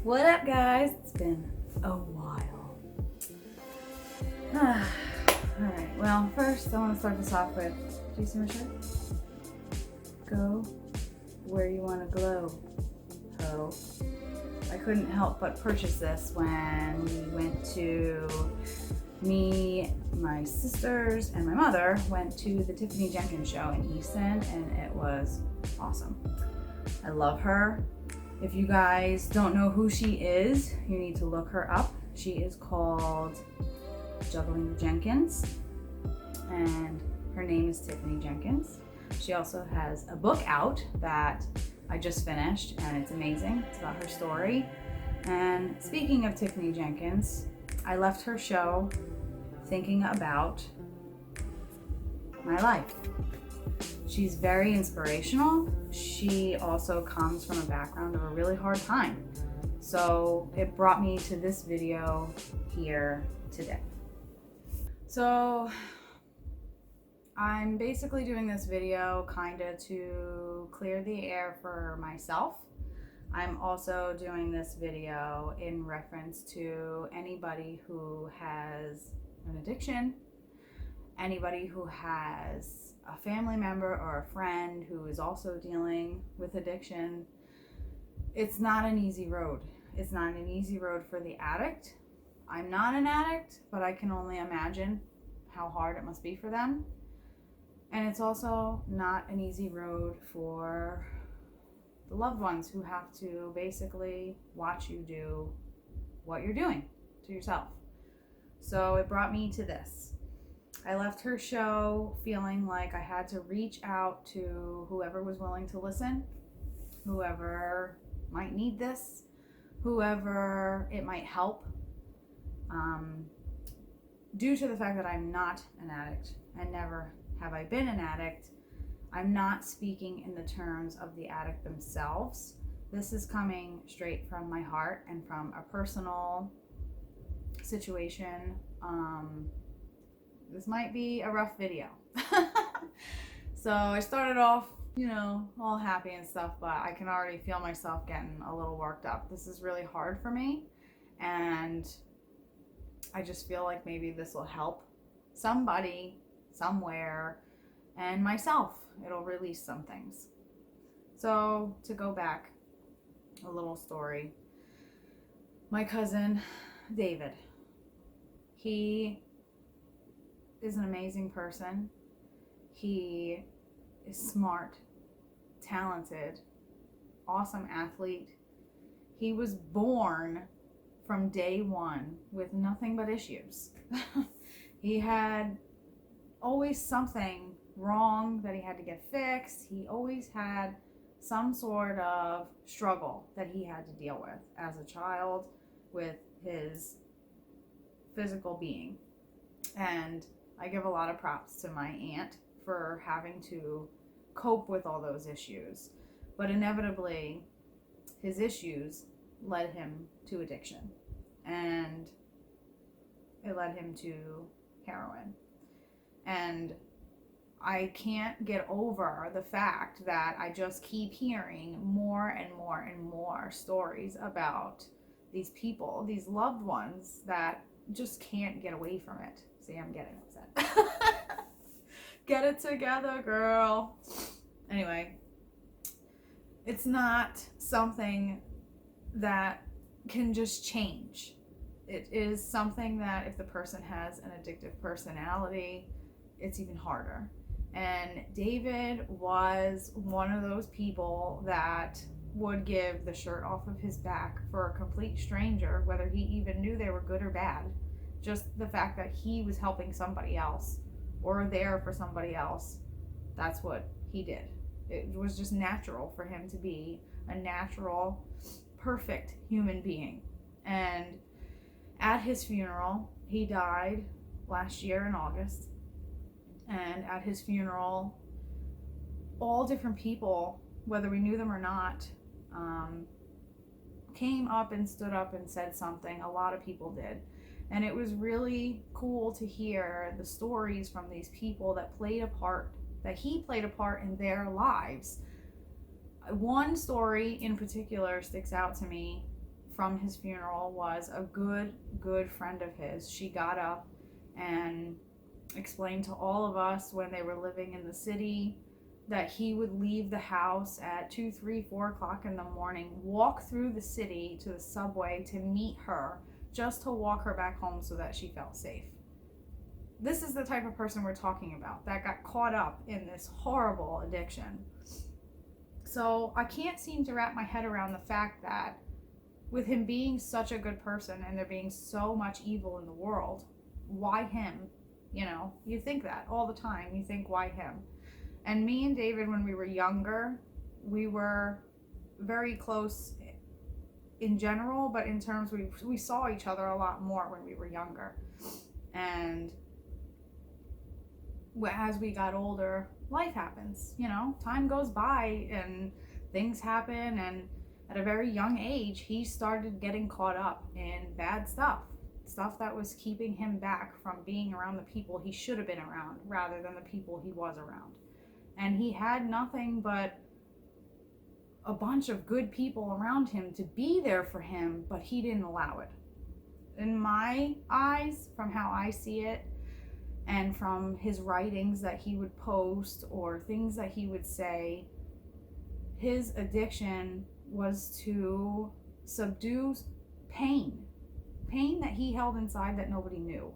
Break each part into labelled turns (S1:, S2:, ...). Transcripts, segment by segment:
S1: What up, guys? It's been a while. Alright, well, first I want to start this off with, do you see my shirt? Go where you want to glow, ho. I couldn't help but purchase this when we went to, my sisters, and my mother went to the Tiffany Jenkins show in Easton, and it was awesome. I love her. If you guys don't know who she is, you need to look her up. She is called Juggling Jenkins, and her name is Tiffany Jenkins. She also has a book out that I just finished, and it's amazing. It's about her story. And speaking of Tiffany Jenkins, I left her show thinking about my life. She's very inspirational. She also comes from a background of a really hard time. So it brought me to this video here today. So I'm basically doing this video kinda to clear the air for myself. I'm also doing this video in reference to anybody who has an addiction, anybody who has a family member or a friend who is also dealing with addiction. It's not an easy road. It's not an easy road for the addict. I'm not an addict, but I can only imagine how hard it must be for them. And it's also not an easy road for the loved ones who have to basically watch you do what you're doing to yourself. So it brought me to this. I left her show feeling like I had to reach out to whoever was willing to listen, whoever might need this, whoever it might help. Due to the fact that I'm not an addict and never have I been an addict, I'm not speaking in the terms of the addict themselves. This is coming straight from my heart and from a personal situation. This might be a rough video. So I started off, all happy and stuff, but I can already feel myself getting a little worked up. This is really hard for me, and I just feel like maybe this will help somebody somewhere, and myself. It'll release some things. So to go back, a little story. My cousin, David, he is an amazing person. He is smart, talented, awesome athlete. He was born from day one with nothing but issues. He had always something wrong that he had to get fixed. He always had some sort of struggle that he had to deal with as a child with his physical being. And I give a lot of props to my aunt for having to cope with all those issues. But inevitably, his issues led him to addiction. And it led him to heroin. And I can't get over the fact that I just keep hearing more and more and more stories about these people, these loved ones that just can't get away from it. See, I'm getting upset. Get it together, girl. Anyway, it's not something that can just change. It is something that if the person has an addictive personality, it's even harder. And David was one of those people that would give the shirt off of his back for a complete stranger, whether he even knew they were good or bad. Just the fact that he was helping somebody else or there for somebody else, that's what he did. It was just natural for him to be a natural, perfect human being. And at his funeral, he died last year in August. And at his funeral, all different people, whether we knew them or not, came up and stood up and said something. A lot of people did. And it was really cool to hear the stories from these people that he played a part in their lives. One story in particular sticks out to me from his funeral was a good friend of his. She got up and explained to all of us when they were living in the city that he would leave the house at 2, 3, 4 o'clock in the morning, walk through the city to the subway to meet her, just to walk her back home so that she felt safe. This is the type of person we're talking about that got caught up in this horrible addiction. So I can't seem to wrap my head around the fact that with him being such a good person and there being so much evil in the world, why him? You know, you think that all the time. You think, why him? And me and David, when we were younger, we were very close in general, but in terms we saw each other a lot more when we were younger. And as we got older, life happens, you know, time goes by and things happen. And at a very young age, he started getting caught up in bad stuff that was keeping him back from being around the people he should have been around rather than the people he was around. And he had nothing but a bunch of good people around him to be there for him, but he didn't allow it. In my eyes, from how I see it, and from his writings that he would post or things that he would say, his addiction was to subdue pain that he held inside that nobody knew,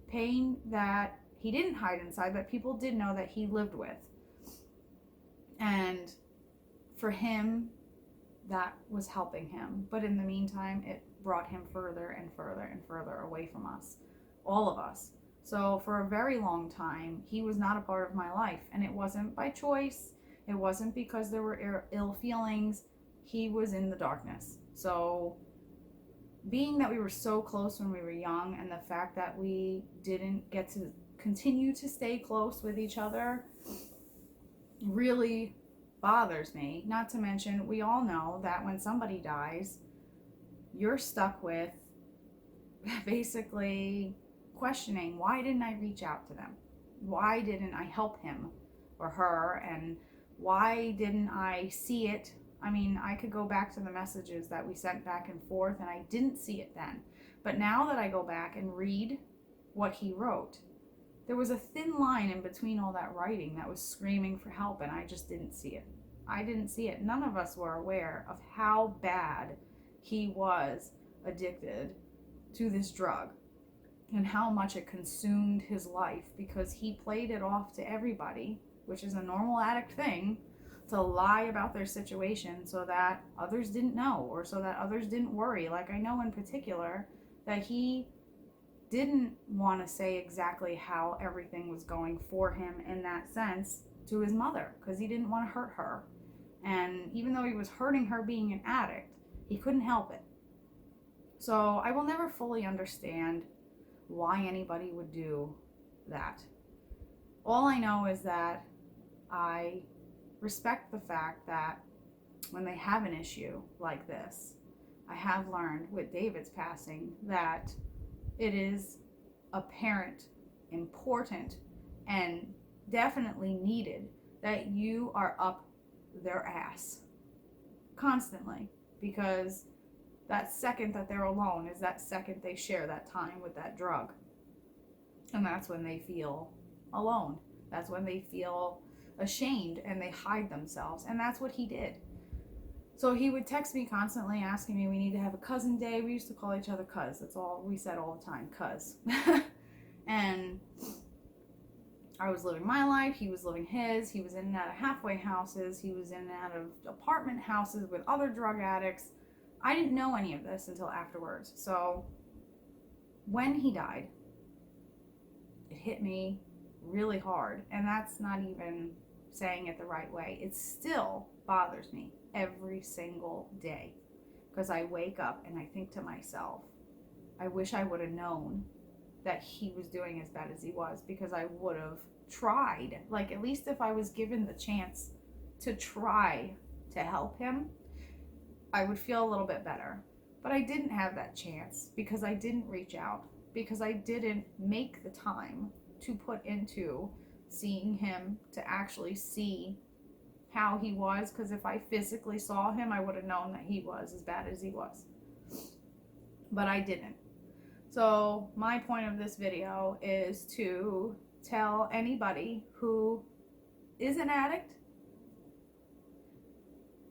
S1: pain that he didn't hide inside that people did know that he lived with. And for him, that was helping him, but in the meantime it brought him further and further and further away from us, all of us. So for a very long time, he was not a part of my life, and it wasn't by choice. It wasn't because there were ill feelings. He was in the darkness. So being that we were so close when we were young, and the fact that we didn't get to continue to stay close with each other really bothers me. Not to mention, we all know that when somebody dies, you're stuck with basically questioning, why didn't I reach out to them? Why didn't I help him or her? And why didn't I see it? I mean, I could go back to the messages that we sent back and forth, and I didn't see it then. But now that I go back and read what he wrote, there was a thin line in between all that writing that was screaming for help, and I just didn't see it. I didn't see it. None of us were aware of how bad he was addicted to this drug and how much it consumed his life, because he played it off to everybody, which is a normal addict thing, to lie about their situation so that others didn't know, or so that others didn't worry. Like, I know in particular that he didn't want to say exactly how everything was going for him in that sense to his mother, because he didn't want to hurt her. And even though he was hurting her being an addict, he couldn't help it. So I will never fully understand why anybody would do that. All I know is that I respect the fact that when they have an issue like this, I have learned with David's passing that it is apparent, important, and definitely needed that you are up their ass constantly, because that second that they're alone is that second they share that time with that drug. And that's when they feel alone. That's when they feel ashamed and they hide themselves. And that's what he did. So he would text me constantly asking me, we need to have a cousin day. We used to call each other cuz. That's all we said all the time, cuz. And I was living my life. He was living his. He was in and out of halfway houses. He was in and out of apartment houses with other drug addicts. I didn't know any of this until afterwards. So when he died, it hit me really hard. And that's not even saying it the right way. It still bothers me every single day, because I wake up and I think to myself, I wish I would have known that he was doing as bad as he was, because I would have tried. Like, at least if I was given the chance to try to help him, I would feel a little bit better. But I didn't have that chance because I didn't reach out, because I didn't make the time to put into seeing him, to actually see how he was. Because if I physically saw him, I would have known that he was as bad as he was. but I didn't. So my point of this video is to tell anybody who is an addict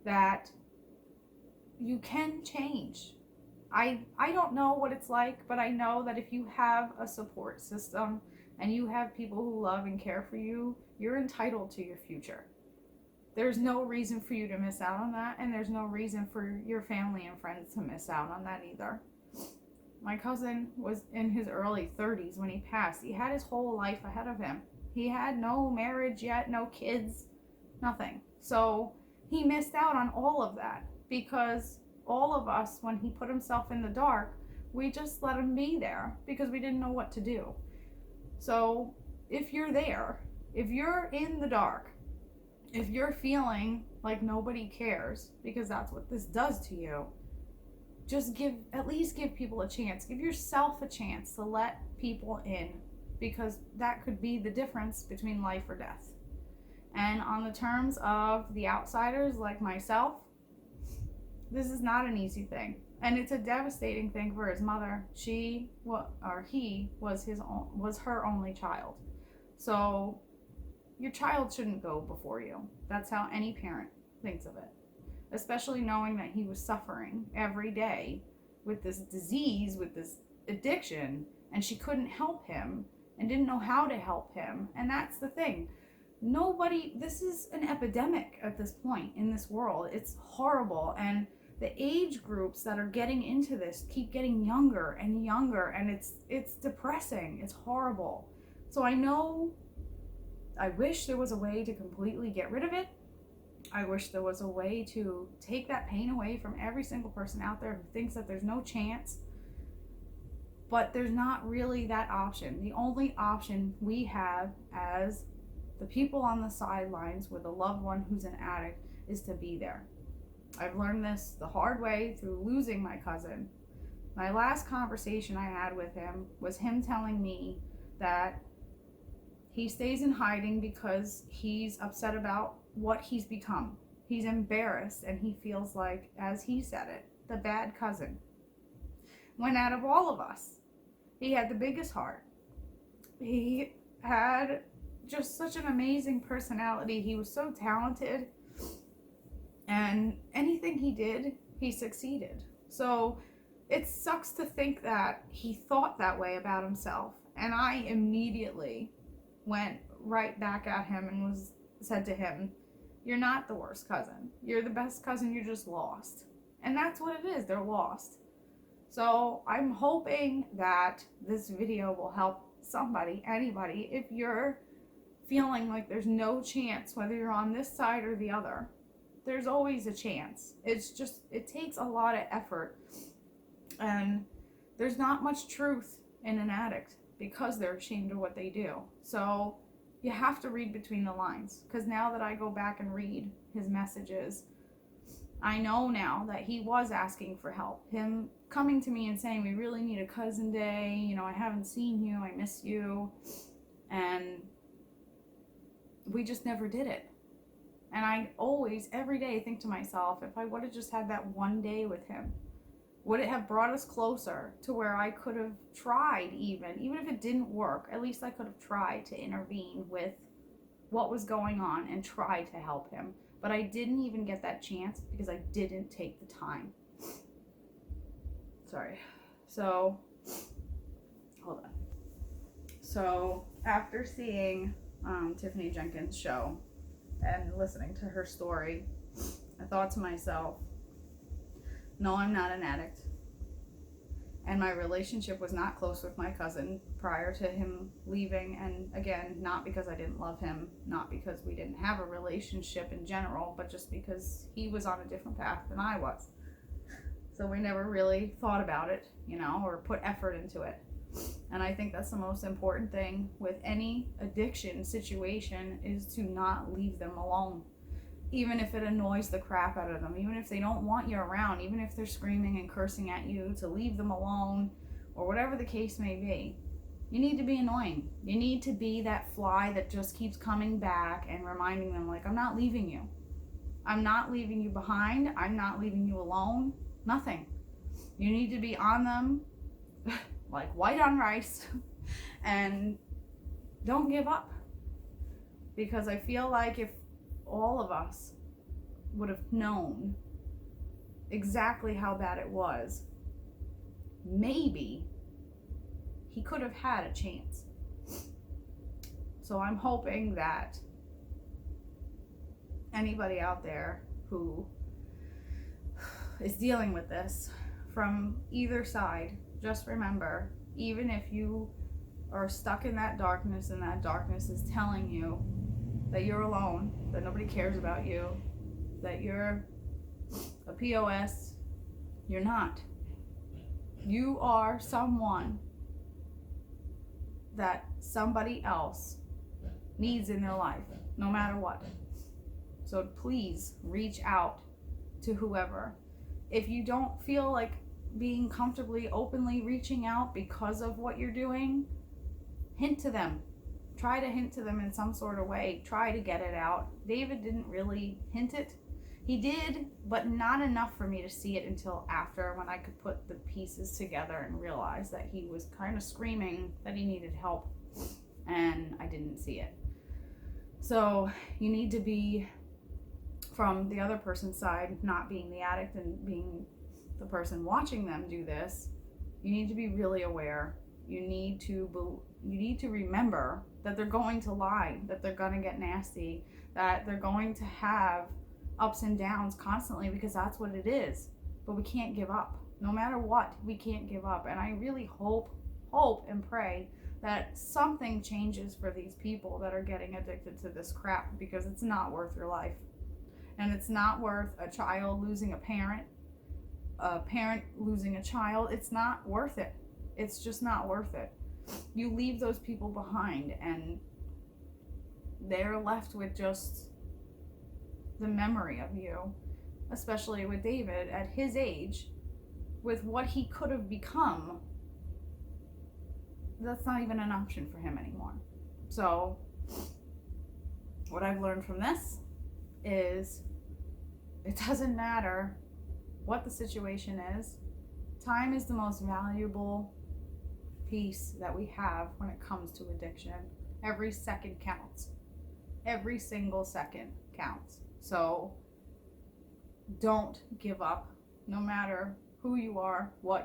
S1: that you can change. I don't know what it's like, but I know that if you have a support system and you have people who love and care for you, you're entitled to your future. There's no reason for you to miss out on that, and there's no reason for your family and friends to miss out on that either. My cousin was in his early 30s when he passed. He had his whole life ahead of him. He had no marriage yet, no kids, nothing. So he missed out on all of that because all of us, when he put himself in the dark, we just let him be there because we didn't know what to do. So if you're there, if you're in the dark, if you're feeling like nobody cares, because that's what this does to you, just at least give people a chance. Give yourself a chance to let people in, because that could be the difference between life or death. And on the terms of the outsiders like myself, this is not an easy thing. And it's a devastating thing for his mother. He was her only child. So your child shouldn't go before you. That's how any parent thinks of it. Especially knowing that he was suffering every day with this disease, with this addiction, and she couldn't help him and didn't know how to help him. And that's the thing. This is an epidemic at this point in this world. It's horrible. And the age groups that are getting into this keep getting younger and younger, and it's depressing. It's horrible. So I wish there was a way to completely get rid of it. I wish there was a way to take that pain away from every single person out there who thinks that there's no chance. But there's not really that option. The only option we have as the people on the sidelines with a loved one who's an addict is to be there. I've learned this the hard way through losing my cousin. My last conversation I had with him was him telling me that he stays in hiding because he's upset about what he's become. He's embarrassed, and he feels like, as he said it, the bad cousin. When out of all of us, he had the biggest heart. He had just such an amazing personality. He was so talented, and anything he did, he succeeded. So it sucks to think that he thought that way about himself. And I immediately went right back at him and said to him, "You're not the worst cousin. You're the best cousin. You're just lost." And that's what it is. They're lost. So I'm hoping that this video will help somebody, anybody. If you're feeling like there's no chance, whether you're on this side or the other, there's always a chance. It takes a lot of effort. And there's not much truth in an addict because they're ashamed of what they do. So you have to read between the lines, because now that I go back and read his messages, I know now that he was asking for help. Him coming to me and saying, "We really need a cousin day. I haven't seen you. I miss you." And we just never did it. And I always, every day, think to myself, if I would have just had that one day with him, would it have brought us closer to where I could have tried, even if it didn't work, at least I could have tried to intervene with what was going on and try to help him. But I didn't even get that chance because I didn't take the time. Sorry. So, hold on. So, after seeing Tiffany Jenkins' show and listening to her story, I thought to myself, no, I'm not an addict. And my relationship was not close with my cousin prior to him leaving. And again, not because I didn't love him, not because we didn't have a relationship in general, but just because he was on a different path than I was. So we never really thought about it, or put effort into it. And I think that's the most important thing with any addiction situation, is to not leave them alone. Even if it annoys the crap out of them, even if they don't want you around, even if they're screaming and cursing at you, to leave them alone, or whatever the case may be. You need to be annoying. You need to be that fly that just keeps coming back and reminding them, like, I'm not leaving you. I'm not leaving you behind. I'm not leaving you alone. Nothing. You need to be on them like white on rice and don't give up. Because I feel like if all of us would have known exactly how bad it was, maybe he could have had a chance. So I'm hoping that anybody out there who is dealing with this from either side, just remember, even if you are stuck in that darkness and that darkness is telling you that you're alone, that nobody cares about you, that you're a POS, you're not. You are someone that somebody else needs in their life, no matter what. So please reach out to whoever. If you don't feel like being comfortably, openly reaching out because of what you're doing, hint to them. Try to hint to them in some sort of way. Try to get it out. David didn't really hint it. He did, but not enough for me to see it until after, when I could put the pieces together and realize that he was kind of screaming that he needed help, and I didn't see it. So you need to be from the other person's side, not being the addict and being the person watching them do this. You need to be really aware. You need to remember that they're going to lie, that they're going to get nasty, that they're going to have ups and downs constantly, because that's what it is. But we can't give up. No matter what, we can't give up. And I really hope and pray that something changes for these people that are getting addicted to this crap, because it's not worth your life. And it's not worth a child losing a parent losing a child. It's not worth it. It's just not worth it. You leave those people behind and they're left with just the memory of you, especially with David at his age, with what he could have become. That's not even an option for him anymore. So what I've learned from this is it doesn't matter what the situation is. Time is the most valuable piece that we have when it comes to addiction. Every second counts. Every single second counts. So don't give up. No matter who you are, what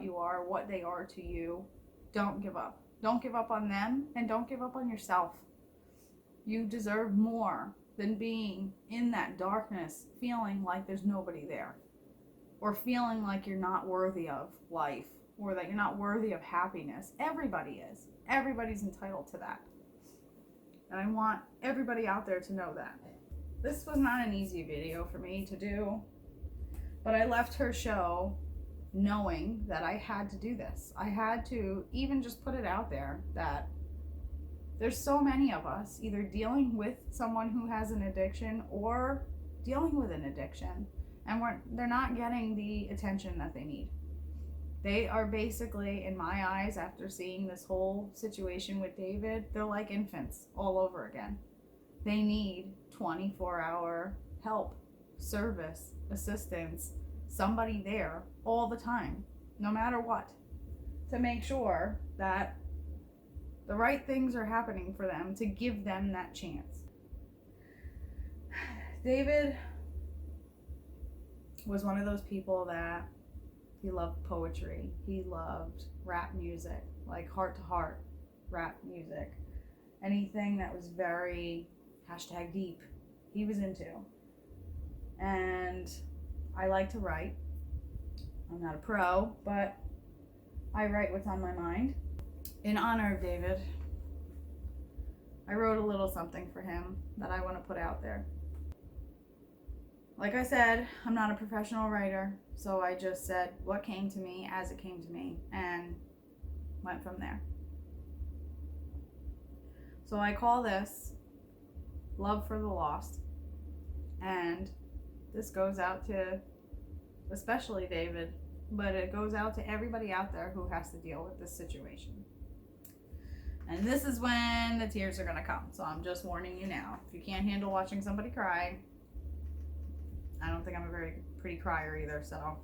S1: they are to you, don't give up. Don't give up on them, and don't give up on yourself. You deserve more than being in that darkness, feeling like there's nobody there, or feeling like you're not worthy of life, or that you're not worthy of happiness. Everybody is. Everybody's entitled to that. And I want everybody out there to know that. This was not an easy video for me to do, but I left her show knowing that I had to do this. I had to even just put it out there that there's so many of us either dealing with someone who has an addiction or dealing with an addiction, and they're not getting the attention that they need. They are basically, in my eyes, after seeing this whole situation with David, they're like infants all over again. They need 24-hour help, service, assistance, somebody there all the time, no matter what, to make sure that the right things are happening for them, to give them that chance. David was one of those people that he loved poetry. He loved rap music, like heart-to-heart rap music. Anything that was very #deep, he was into. And I like to write. I'm not a pro, but I write what's on my mind. In honor of David, I wrote a little something for him that I want to put out there. Like I said, I'm not a professional writer, so I just said what came to me as it came to me and went from there. So I call this Love for the Lost, and this goes out to especially David, but it goes out to everybody out there who has to deal with this situation. And this is when the tears are going to come, so I'm just warning you now. If you can't handle watching somebody cry, I don't think I'm a very pretty crier either, so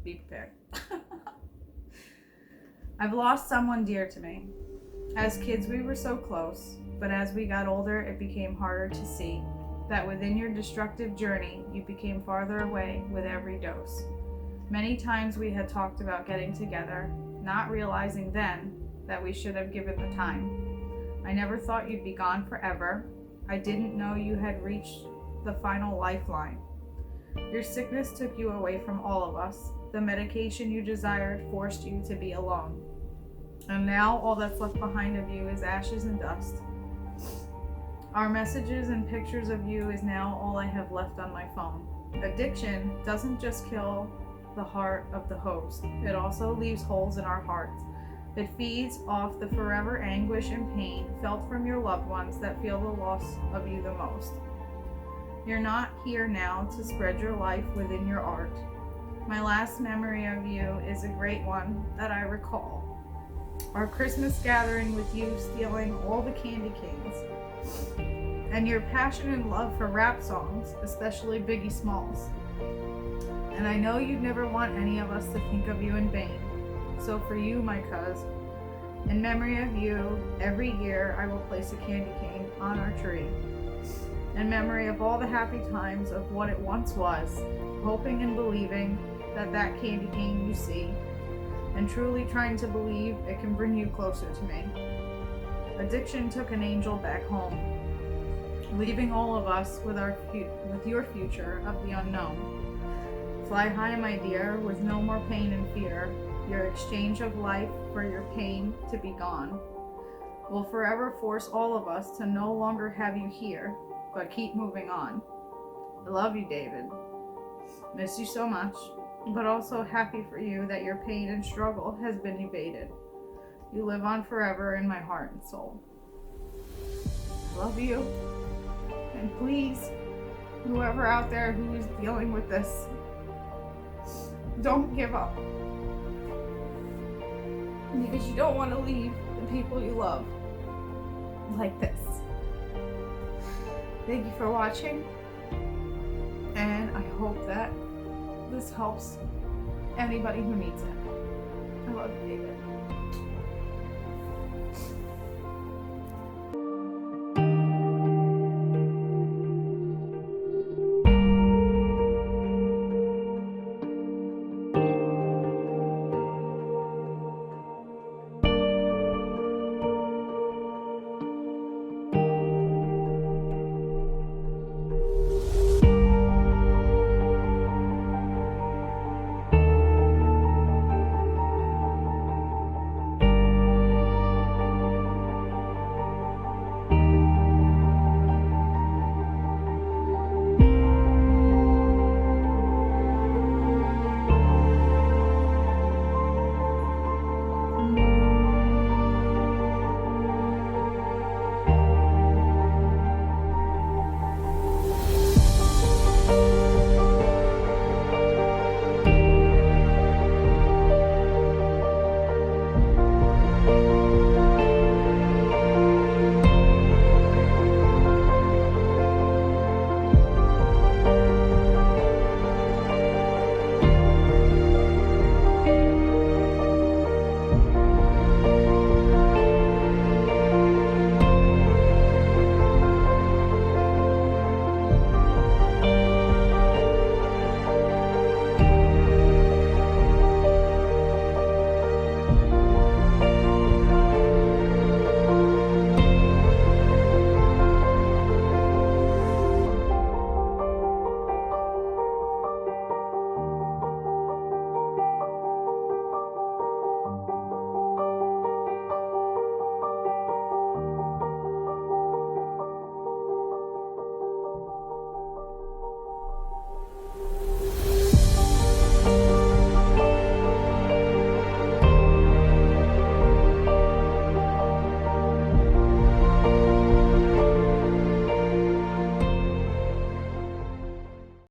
S1: be prepared. I've lost someone dear to me. As kids, we were so close, but as we got older, it became harder to see that within your destructive journey, you became farther away with every dose. Many times we had talked about getting together, not realizing then that we should have given the time. I never thought you'd be gone forever. I didn't know you had reached the final lifeline. Your sickness took you away from all of us. The medication you desired forced you to be alone. And now all that's left behind of you is ashes and dust. Our messages and pictures of you is now all I have left on my phone. Addiction doesn't just kill the heart of the host. It also leaves holes in our hearts. It feeds off the forever anguish and pain felt from your loved ones that feel the loss of you the most. You're not here now to spread your life within your art. My last memory of you is a great one that I recall. Our Christmas gathering with you stealing all the candy canes. And your passion and love for rap songs, especially Biggie Smalls. And I know you'd never want any of us to think of you in vain. So for you, my cuz, in memory of you, every year I will place a candy cane on our tree. In memory of all the happy times of what it once was, hoping and believing that that candy cane you see, and truly trying to believe it can bring you closer to me. Addiction took an angel back home, leaving all of us with your future of the unknown. Fly high, my dear, with no more pain and fear. Your exchange of life for your pain to be gone will forever force all of us to no longer have you here, but keep moving on. I love you, David. Miss you so much, but also happy for you that your pain and struggle has been evaded. You live on forever in my heart and soul. I love you. And please, whoever out there who is dealing with this, don't give up. Because you don't want to leave the people you love like this. Thank you for watching, and I hope that this helps anybody who needs it. I love you, David.